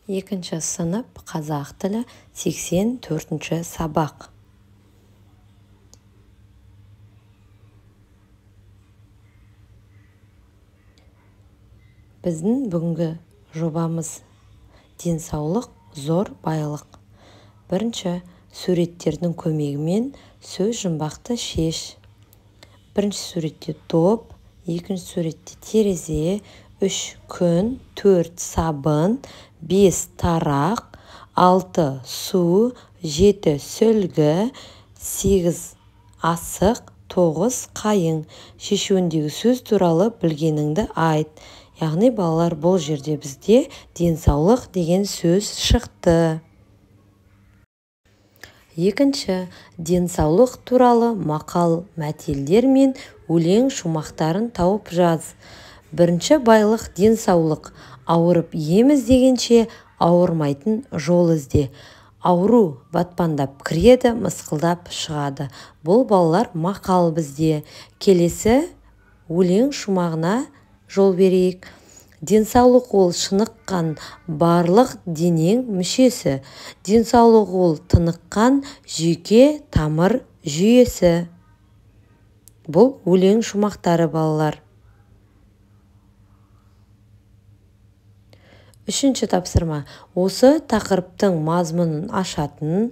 2 сынып қазақ тілі 84 сабақ. Біздің бүгінгі жобамыз денсаулық зор байлық. Бірінші суреттердің көмегімен сөз жұмбақты шеш. Бірінші суретте топ, екінші суретте терезе, 3 күн, 4 сабын, 5 тарақ, 6 су, 7 сүлгі, 8 асық, 9 қайың. Шешуіндегі сөз туралы білгеніңді айт. Яғни балалар, бұл жерде бізде денсаулық деген сөз шықты. Екінші, денсаулық туралы мақал мәтелдер мен өлең шумақтарын тауып жаз. Бірінші байлық денсаулық. Ауырып ем іздегенше ауырмайтын жол ізде. Ауру батпандап кіреді, мысқылдап шығады. Бұл балалар мақал бізде. Келесі өлең шумағына жол берейік. Денсаулық ол шыныққан барлық денең мүшесі. Денсаулық ол тыныққан жүйке тамыр жүйесі. Бұл өлең шумақтары балалар. Үшінші тапсырма. Осы тақырыптың мазмұнын ашатын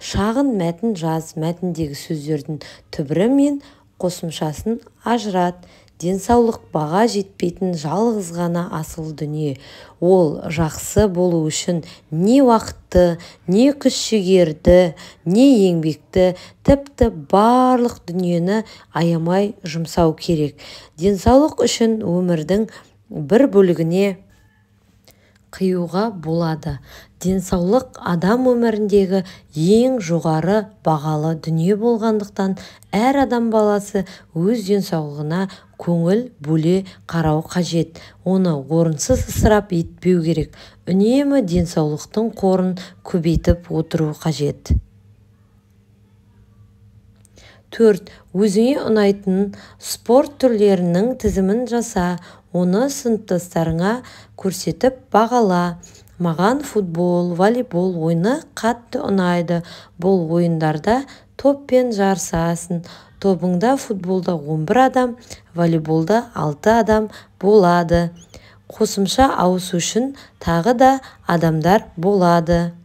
шағын мәтін жаз. Мәтіндегі сөздердің түбірі мен қосымшасын ажырат. Денсаулық баға жетпейтін жалғыз ғана асыл дүние. Ол жақсы болу үшін не уақытты, не күш-жігерді, не еңбекті, тіпті барлық дүниені аямай жұмсау керек. Денсаулық үшін өмірдің бір бөлігіне қиюға болады. Денсаулық адам өміріндегі ең жоғары бағалы дүние болғандықтан, әр адам баласы өз денсаулығына көңіл бөле қарау қажет. Оны орынсыз ысырап етпеу керек. Үнемі денсаулықтың қорын көбейтіп отыру қажет. 4. Өзіңе ұнайтын спорт түрлерінің тізімін жаса. Оны сыныптастарыңа көрсетіп бағала. Маған футбол, волейбол ойыны қатты ұнайды. Бұл ойындарда топпен жарысасың. Тобыңда футболда 11 адам, волейболда 6 адам болады. Қосымша ауысу үшін тағы да адамдар болады.